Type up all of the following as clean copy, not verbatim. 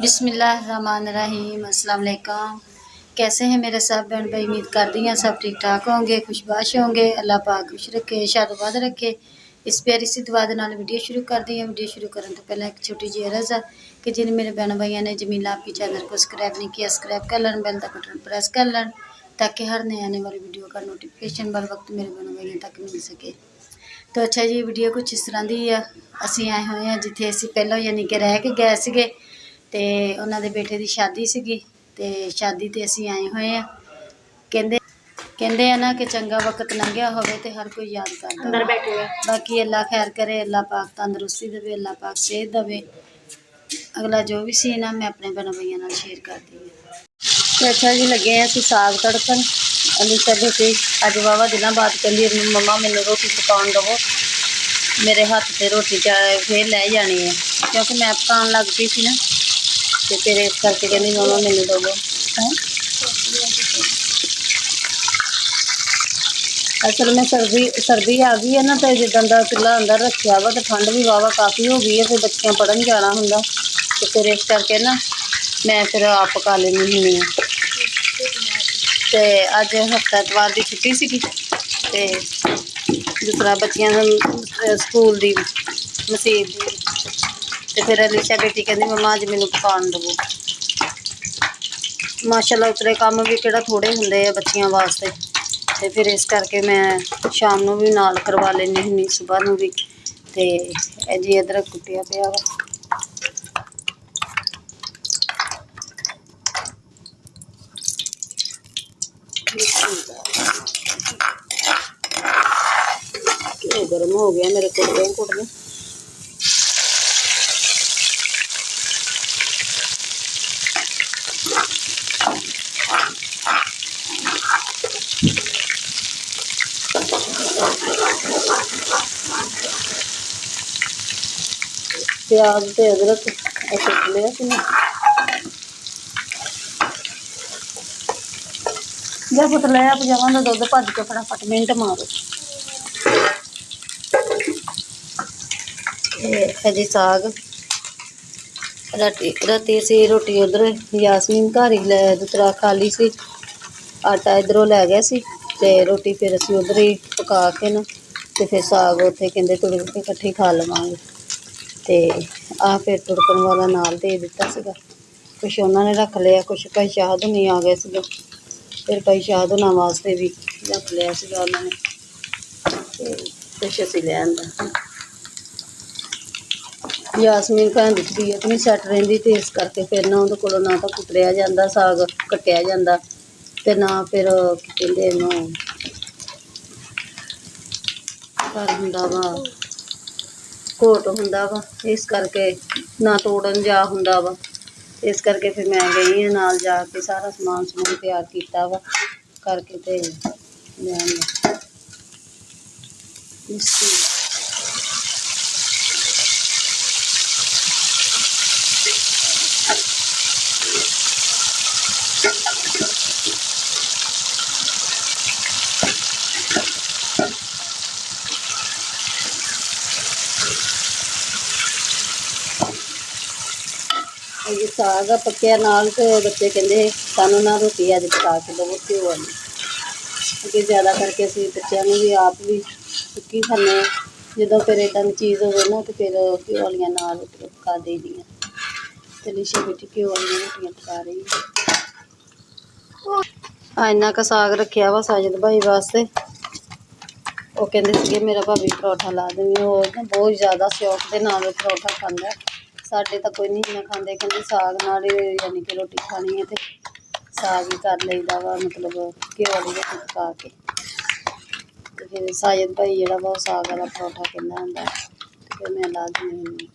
बिस्मिल्लाहिर्रहमानिर्रहीम। अस्सलाम वालेकुम। कैसे हैं मेरे सब बहन भाई? उम्मीद करती हैं सब ठीक ठाक होंगे, खुशबाश होंगे। अल्लाह पाक खुश रखे, शादोबाद रखे। इस प्यारी सी दुआ दे नाल वीडियो शुरू कर दी है। वीडियो शुरू करने तो पहले एक छोटी जी अर्ज़ है कि जिन मेरे बहन भाइयों ने जमीला आपकी चैनल को सब्सक्राइब नहीं किया, सब्सक्राइब कर लें, बेल का बटन प्रेस कर लें ताकि हर नए आने वाली वीडियो का नोटिफिकेशन बर वक्त मेरे बहन भाइयों तक मिल सके। तो अच्छा जी, वीडियो कुछ इस तरह की है। असी आए हुए हैं जिथे असी पहलों यानी कि रह के गए सीगे ते उन्हां दे बेटे की शादी सीगी ते शादी ते असी आए हुए हैं। कहंदे कहंदे हैं ना कि चंगा वक्त लंघिया होवे ते हर कोई याद करदा है। बाकी अल्लाह खैर करे, अल्लाह पाक तंदरुस्ती देवे, अल्लाह पाक सेहत देवे। अगला जो भी सीन है मैं अपने बहनों भाइयों नाल शेयर कर दी है। तो अच्छा जी, लगे हैं असी साग तड़कन। अलीशा बेटी अज वावा दिनों बाद कहती मम्मा मैनू रोटी पकाउण दवो, मेरे हथ से रोटी फिर लै जानी है क्योंकि मैं पकाउण लग पई सी ना, तो फिर इस करके कहती मम्मा मैनू दवो। असल में सर्दी आ गई है ना, तो जिदा का चूल्हा अंदर रखा वा तो ठंड भी वावा काफ़ी हो गई है। फिर बच्चियाँ पढ़न जाना होंगे तो फिर इस करके ना मैं फिर आप पका लेनी हुंदी हाँ। तो अज हफ्ता एतवार की छुट्टी सी, दूसरा बच्चियां स्कूल की मसीत की। तो फिर अलीशा बेटी कहती मम्मा अज मैनू पकाउण दवो। माशाअल्लाह उतरे काम भी किहड़ा थोड़े हुंदे आ बच्चियां वास्ते, तो फिर इस करके मैं शाम नूं भी नाल करवा लैनी हुंदी, सुबह नूं भी। तो जी अदरक कुटिया पिया वा, घ्यो गर्म हो गया मेरे कुटदे। प्याज ते अदरक कुट लिया सी मैं। जा पुत लिया पजामा का दुध, भज के फटाफट मिनट मारो। जी साग राती असी रोटी उधर यासमीन घर ही दूसरा खाली सी, आटा इधरों लै गया सी ते रोटी फिर असी उधर ही पका के ना तो फिर साग उत्थे कहते तुड़क के इकट्ठे खा लवांगे। तो आ फिर तुड़कन वाला नाल दे दिता सीगा। कुछ उन्होंने रख लिया, कुछ भाई शाहद नहीं आ गए सीगे, फिर भाई शाहद होना वास्ते भी रख लिया सीगा उन्होंने, कुछ असी लै आंदा। यासमीन भैन दी तबीयत नहीं सैट रहिंदी ते इस करके फिर ना उहदे कोलों ना तो कुतरिया जांदा साग, कट्टिया जांदा ते ना फिर की कहंदे इहनूं घर हुंदा वा, घोट हुंदा वा, इस करके ना तोड़न जा हुंदा वा। इस करके फिर मैं गई हाँ नाल जाके सारा समान तैयार किया वा करके ते मैं ये साग आ पक्या नाल, तो बच्चे कहते सानू ना रोटी अज पका के दवो घ्यो वाली, क्योंकि ज़्यादा करके असी बच्चों भी आप भी सुक्की खाने जो फिर इदा की चीज़ हो ना तो फिर घ्यो वालियां नाल पका दी दियाँ। तो अलीशा बेटी घ्यो वाली रोटियां पका रही है। इन्ना का साग रखा वा साजिद भाई वास्ते, वो कहते मेरा भाभी परौठा ला देंगे, वो ना बहुत ज़्यादा शौक के नाल परौठा खांदा। साडे तो कोई नहीं इन्ना खांदे, कहते साग नाल यानी कि रोटी खानी है तो साग ही कर लईदा वा, मतलब घ्यो वाली रोटी पका के। तो फिर साजिद भाई जेह्ड़ा वा साग वाला परौठा कहंदा हुंदा, फिर मैं ला दिंदी हुंदी।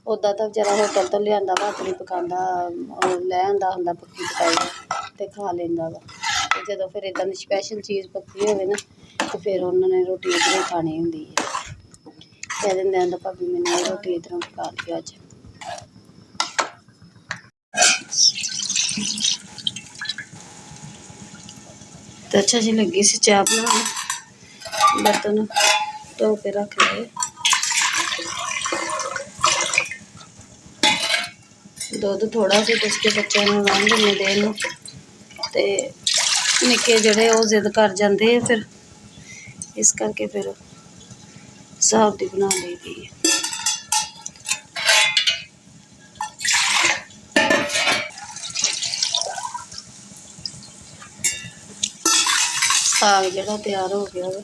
उदा तो बेचारा होटल तो लिआंदा वा, अपनी पकांदा लै आंदा हुंदा पक्की पकाई ते खा लैंदा वा। ते जदों फिर इदां दी स्पैशल चीज़ पक्की होवे ना तो फिर उन्होंने रोटी उधरों खानी हुंदी है। कह दिंदे आंदा भाभी मैनूं रोटी इधरों पका दिओ अज। तो अच्छा जी, लगी सी चाह बनाने, बर्तन धो के रख लिए। ਦੁੱਧ ਥੋੜਾ ਸੀ ਜਿਸ ਕੇ ਬੱਚਿਆਂ ਨੂੰ ਆਰਾਮ ਦਿੰਦੇ ਦੇਣ ਨੂੰ, ਤੇ ਨਿੱਕੇ ਜਿਹੜੇ ਉਹ ਜ਼ਿੱਦ ਕਰ ਜਾਂਦੇ ਆ, ਫਿਰ ਇਸ ਕਰਕੇ ਫਿਰ ਹਿਸਾਬ ਦੀ ਬਣਾ ਲਈ ਦੀ ਹੈ। ਸਾਗ ਜਿਹੜਾ ਤਿਆਰ ਹੋ ਗਿਆ ਵਾ।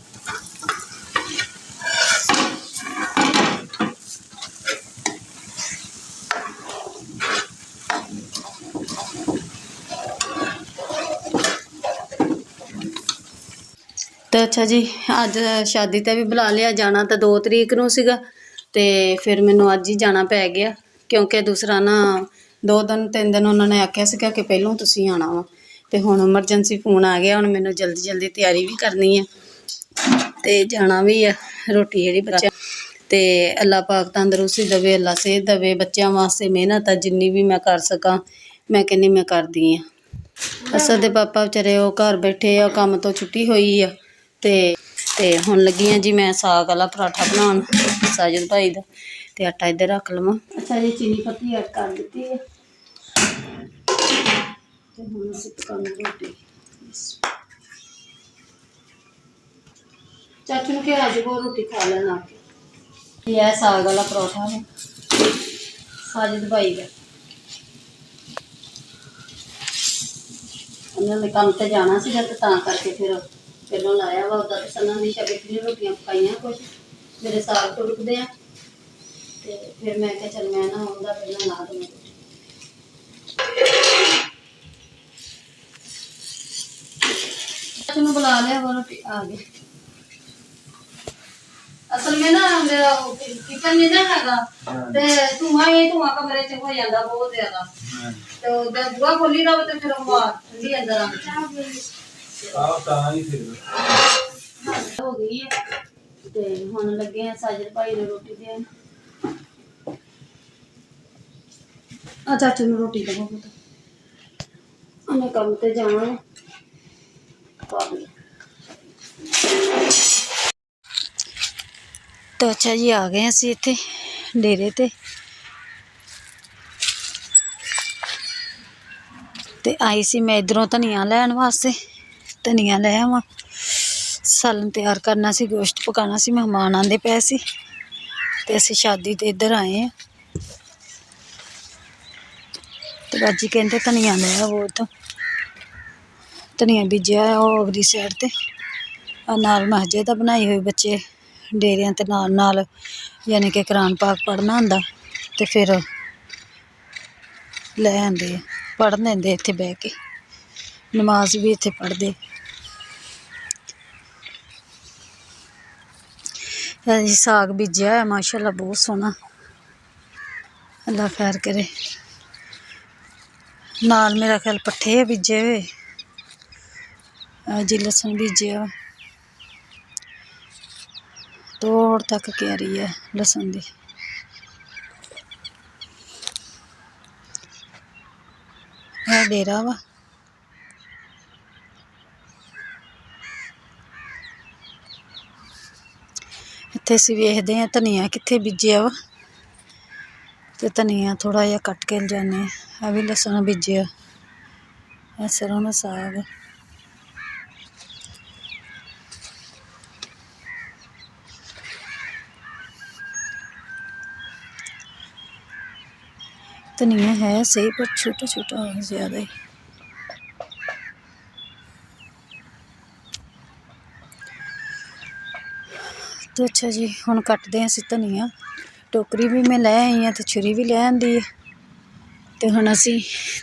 तो अच्छा जी, अज शादी ते भी बुला लिया, जाना तो 2 तरीक नूं सीगा, ते फिर मैनूं अज ही जाना पै गया क्योंकि दूसरा ना 2 दिन 3 दिन उन्होंने आख्या सीगा कि पहलों तुसीं आना वा, ते हुण एमरजेंसी फोन आ गया, हुण मैनूं जल्दी जल्दी तैयारी भी करनी है ते जाना भी है। रोटी जिहड़ी बच्चा ते अल्लाह पाक तंदरुस्ती देवे, अल्लाह सेहत देवे, बच्चों वास्ते मेहनत है जिन्नी भी मैं कर सकां मैं कहनी मैं करदी हाँ। असल दे पापा बेचारे वो घर बैठे आ, काम तो छुट्टी हुई आ, ते हुण लगी हाँ जी मैं साग वाला पराठा बनाउण साजिद भाई दा, ते आटा इधर रख लवां। अच्छा जी, चीनी पत्ती ऐड कर दित्ती है ते हुण असीं पकाउणी रोटी। चाचू ने कहा आज वो रोटी खा लेना आके। ये है साग वाला पराठा है साजिद भाई का, उन्होंने काम से जाना सीगा ते तां करके फिर पहलों लाया वा। उदा तो सना दी शबीली रोटियां पकाइयां कुछ, मेरे साग टुटकदे आ, ते फिर मैं क्या चल मैं ना उनका पहलों ला दूँ रोटी। चाचू बुला लिया, वो रोटी आ गई। असल में ना मेरा किचन नहीं ना हैगा, ते धुआं कमरे च हो जाता बहुत ज्यादा, तो बुआ खोली रहो तो फिर हवा ठंडी अंदर हो गई है। ते हुण लगे हैं साजिद भाई ने रोटी देन। आ चाचू ने रोटी दवो पुत, उन्हें काम ते जाना। तो अच्छा जी, आ गए असीं इत्थे डेरे ते आई सी मैं इधरों धनिया लैन वास्ते, धनिया लै आवां। सालन तैयार करना सी, गोश्त पकाना सी, मेहमान आंदे पे सी, ते असीं शादी ते इधर आए हैं। ते बाजी कहंदे धनिया लै आवो, उधर धनिया बीजेआ है ओह अगली साइड ते, नाल मस्जिद बनाई हुई, बच्चे डेरियां ते नाल नाल यानी कि कुरान पाक पढ़ना हुंदा, ते फिर लै आंदे पढ़ लैंदे इत्थे बह के, नमाज भी इत्थे पढ़दे। जी साग बीजेआ है माशाअल्लाह बहुत सोहना, अल्लाह खैर करे। नाल मेरा ख्याल पट्ठे बीजे हुए जी, लसन बीजेआ तोड़ तक क्यारी है लसन दी। है डेरा वा, इत्थे असीं वेखदे हैं धनिया कित्थे बीजेआ वा, ते धनिया थोड़ा जिहा कट के जाने। आ भी लसन बीजेआ, सरों दा साग। धनिया है सही पर छोटा छोटा ज्यादा ही। तो अच्छा जी, हुण कटदे असीं धनिया। टोकरी भी मैं लै आई हाँ, तो छुरी भी लै आंदी है, तो हुण असीं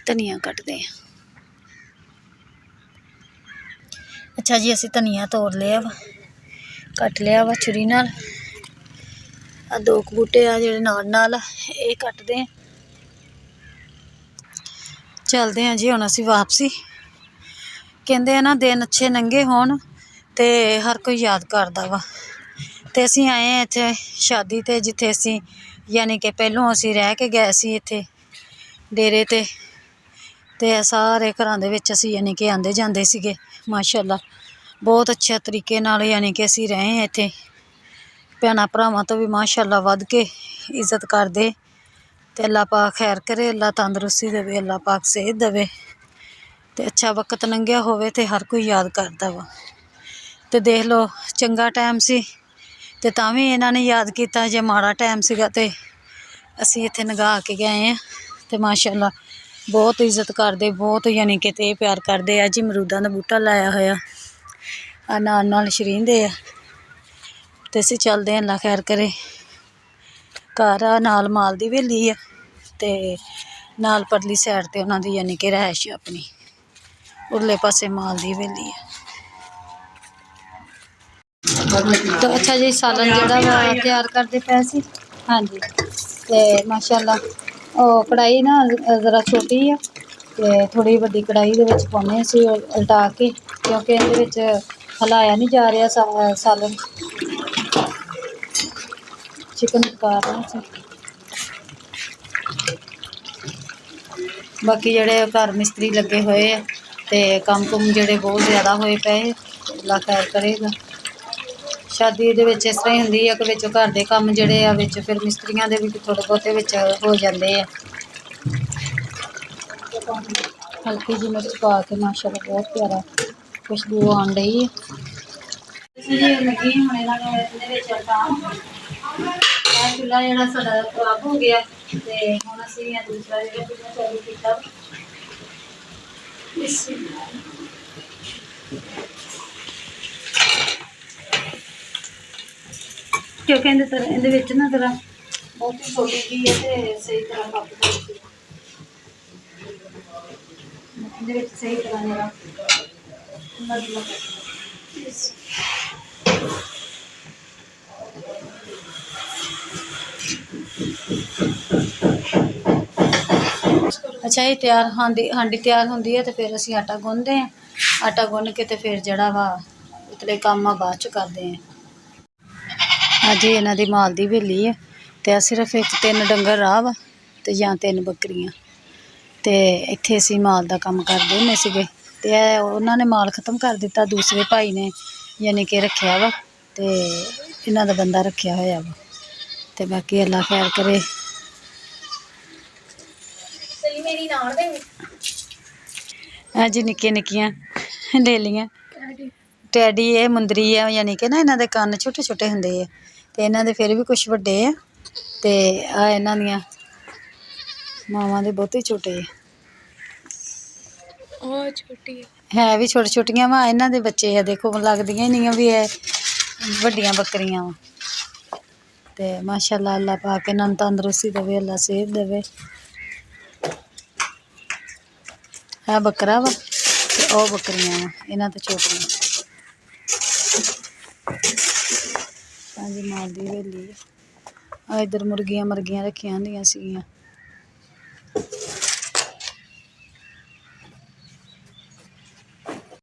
धनिया कटदे हैं। अच्छा जी, असीं धनिया तोड़ लिया वा, कट लिया वा छुरी नाल। आ 2 बूटे आ जिहड़े नाल नाल ये कटदे हैं। चलदे हैं जी हुण असीं वापसी। कहंदे हैं ना दिन अच्छे लंघे होण ते हर कोई याद करदा वा, ते असीं आए हैं इत्थे शादी ते, जिथे असीं यानी कि पहलों असीं रह के गए सी इत्थे डेरे ते सारे घरां दे विच असीं यानी कि आंदे जांदे सीगे। माशाअल्लाह बहुत अच्छे तरीके नाल यानी कि असीं रहे हैं इत्थे, भैणां भरावां तो भी माशाअल्लाह वध के इज्जत करदे, ਤੇ ਅੱਲਾ ਪਾਕ ਖੈਰ ਕਰੇ, ਅੱਲਾ ਤੰਦਰੁਸਤੀ ਦੇਵੇ, ਅੱਲਾ ਪਾਕ ਸਿਹਤ ਦੇਵੇ ਤੇ ਅੱਛਾ ਵਕਤ ਲੰਘਿਆ ਹੋਵੇ ਤੇ ਹਰ ਕੋਈ ਯਾਦ ਕਰਦਾ ਵਾ। ਤੇ ਦੇਖ ਲਓ ਚੰਗਾ ਟਾਈਮ ਸੀ ਤੇ ਤਾਂ ਵੀ ਇਹਨਾਂ ਨੇ ਯਾਦ ਕੀਤਾ, ਜੇ ਮਾੜਾ ਟਾਈਮ ਸੀਗਾ ਤੇ ਅਸੀਂ ਇੱਥੇ ਨਗਾ ਕੇ ਗਏ ਹਾਂ। ਤੇ ਮਾਸ਼ਾਅੱਲਾ ਬਹੁਤ ਇੱਜ਼ਤ ਕਰਦੇ, ਬਹੁਤ ਯਾਨੀ ਕਿ ਤੇ ਪਿਆਰ ਕਰਦੇ ਆ ਜੀ। ਅਮਰੂਦਾਂ ਦਾ ਬੂਟਾ ਲਾਇਆ ਹੋਇਆ ਆ, ਨਾਲ ਨਾਲ ਸ਼ਰੀਂਦੇ ਆ ਤੇ ਅਸੀਂ ਚੱਲਦੇ ਹਾਂ, ਅੱਲਾ ਖੈਰ ਕਰੇ। ਘਰ ਆ ਨਾਲ ਮਾਲ ਦੀ ਹਵੇਲੀ ਆ ਤੇ ਨਾਲ ਪਰਲੀ ਸਾਈਡ ਤੇ ਉਹਨਾਂ ਦੀ ਯਾਨੀ ਕਿ ਰਿਹਾਇਸ਼ ਆਪਣੀ, ਉਰਲੇ ਪਾਸੇ ਮਾਲ ਦੀ ਹਵੇਲੀ ਆ। ਤਾਂ ਅੱਛਾ ਜੀ ਸਾਲਨ ਜਿਹੜਾ ਵਾ ਤਿਆਰ ਕਰਦੇ ਪਏ ਸੀ। ਹਾਂਜੀ ਤੇ ਮਾਸ਼ਾਅੱਲਾ ਉਹ ਕੜਾਈ ਨਾ ਜ਼ਰਾ ਛੋਟੀ ਆ ਤੇ ਥੋੜ੍ਹੀ ਵੱਡੀ ਕੜਾਈ ਦੇ ਵਿੱਚ ਪਾਉਂਦੇ ਅਸੀਂ ਉਲਟਾ ਕੇ, ਕਿਉਂਕਿ ਇਹਦੇ ਵਿੱਚ ਹਿਲਾਇਆ ਨਹੀਂ ਜਾ ਰਿਹਾ ਸਾਲਨ। ਚਿਕਨ ਪਕਾ ਰਹੇ ਸੀ। ਬਾਕੀ ਜਿਹੜੇ ਘਰ ਮਿਸਤਰੀ ਲੱਗੇ ਹੋਏ ਆ ਤੇ ਕੰਮ ਕੁਮ ਜਿਹੜੇ ਬਹੁਤ ਜ਼ਿਆਦਾ ਹੋਏ ਪਏ, ਅੱਲਾ ਖੈਰ ਕਰੇਗਾ। ਸ਼ਾਦੀ ਦੇ ਵਿੱਚ ਇਸ ਤਰ੍ਹਾਂ ਹੀ ਹੁੰਦੀ ਆ ਕਿ ਵਿੱਚੋਂ ਘਰ ਦੇ ਕੰਮ ਜਿਹੜੇ ਆ ਵਿੱਚ ਫਿਰ ਮਿਸਤਰੀਆਂ ਦੇ ਵੀ ਥੋੜ੍ਹੇ ਬਹੁਤੇ ਵਿੱਚ ਹੋ ਜਾਂਦੇ ਆ। ਹਲਕੀ ਜਿਹੀ ਮਿਰਚ ਪਾ ਕੇ ਮਾਸ਼ਾਅੱਲਾ ਬਹੁਤ ਪਿਆਰਾ ਖੁਸ਼ਬੂ ਆਉਣ ਡਈ ਹੈ। ਲੱਗੀ ਹੁਣ ਇਹਨਾਂ ਨੂੰ ਇਹਦੇ ਵਿੱਚ ਚੁੱਲ੍ਹਾ ਜਿਹੜਾ ਸਾਡਾ ਖਰਾਬ ਹੋ ਗਿਆ ਤੇ ਹੁਣ ਅਸੀਂ ਦੂਸਰਾ ਜਿਹੜਾ ਚੁੱਲ੍ਹਾ ਚਾਲੂ ਕੀਤਾ। ਕਿਉਂਕਿ ਇਹਦੇ ਵਿੱਚ ਨਾ ਜ਼ਰਾ ਬਹੁਤੀ ਛੋਟੀ ਜਿਹੀ ਹੈ ਤੇ ਸਹੀ ਤਰ੍ਹਾਂ ਪੱਕ ਜਾਂਦੀ ਹੈ। ਇਹਦੇ ਵਿੱਚ ਸਹੀ ਤਰ੍ਹਾਂ ਜਰਾ ਅੱਛਾ ਇਹ ਤਿਆਰ ਹਾਂਡੀ ਤਿਆਰ ਹੁੰਦੀ ਹੈ ਤੇ ਫਿਰ ਅਸੀਂ ਆਟਾ ਗੁੰਨਦੇ ਹਾਂ। ਆਟਾ ਗੁੰਨ ਕੇ ਤੇ ਫਿਰ ਜਿਹੜਾ ਵਾ ਉਤਲੇ ਕੰਮ ਆ ਬਾਅਦ 'ਚ ਕਰਦੇ ਹਾਂ। ਅੱਜ ਇਹਨਾਂ ਦੀ ਮਾਲ ਦੀ ਹਵੇਲੀ ਹੈ ਤੇ ਸਿਰਫ ਇੱਕ 3 ਡੰਗਰ ਰਾਹ ਵਾ ਤੇ ਜਾਂ 3 ਬੱਕਰੀਆਂ ਤੇ ਇੱਥੇ ਅਸੀਂ ਮਾਲ ਦਾ ਕੰਮ ਕਰਦੇ ਹੁੰਦੇ ਸੀਗੇ ਤੇ ਉਹਨਾਂ ਨੇ ਮਾਲ ਖ਼ਤਮ ਕਰ ਦਿੱਤਾ। ਦੂਸਰੇ ਭਾਈ ਨੇ ਯਾਨੀ ਕਿ ਰੱਖਿਆ ਵਾ ਤੇ ਇਹਨਾਂ ਦਾ ਬੰਦਾ ਰੱਖਿਆ ਹੋਇਆ ਵਾ ਤੇ ਬਾਕੀ ਅੱਲਾ ਖੈਰ ਕਰੇ। ਮੇਰੀ ਨਾਲ ਦੇ ਅੱਜ ਨਿੱਕੀਆਂ ਨਿੱਕੀਆਂ ਲੈ ਲਈਆਂ ਟੈਡੀ, ਇਹ ਮੁੰਦਰੀ ਆ ਯਾਨੀ ਕਿ ਨਾ ਇਹਨਾਂ ਦੇ ਕੰਨ ਛੋਟੇ ਛੋਟੇ ਹੁੰਦੇ ਆ ਤੇ ਇਹਨਾਂ ਦੇ ਫਿਰ ਵੀ ਕੁਛ ਵੱਡੇ ਆ ਤੇ ਆ ਇਹਨਾਂ ਦੀਆਂ ਮਾਵਾਂ ਦੇ ਬਹੁਤੇ ਛੋਟੇ ਆ। ਉਹ ਛੋਟੀ ਹੈ ਵੀ ਛੋਟੀ ਛੋਟੀਆਂ ਵਾ, ਇਹਨਾਂ ਦੇ ਬੱਚੇ ਆ ਦੇਖੋ ਲੱਗਦੀਆਂ ਹੀ ਨਹੀਂ ਆ ਵੀ ਇਹ ਵੱਡੀਆਂ ਬੱਕਰੀਆਂ ਵਾ। ਤੇ ਮਾਸ਼ਾਅੱਲਾ ਅੱਲਾ ਪਾਕ ਇਹਨਾਂ ਨੂੰ ਤੰਦਰੁਸਤੀ ਦੇਵੇ, ਅੱਲਾ ਸਿਹਤ ਦੇਵੇ। ਇਹ ਬੱਕਰਾ ਵਾ ਤੇ ਉਹ ਬੱਕਰੀਆਂ ਵਾ, ਇਹਨਾਂ ਤੋਂ ਛੋਟੀਆਂ। ਹਾਂਜੀ ਮਾਲ ਦੀ ਹਵੇਲੀ ਆ। ਇੱਧਰ ਮੁਰਗੀਆਂ ਰੱਖੀਆਂ ਹੁੰਦੀਆਂ ਸੀਗੀਆਂ।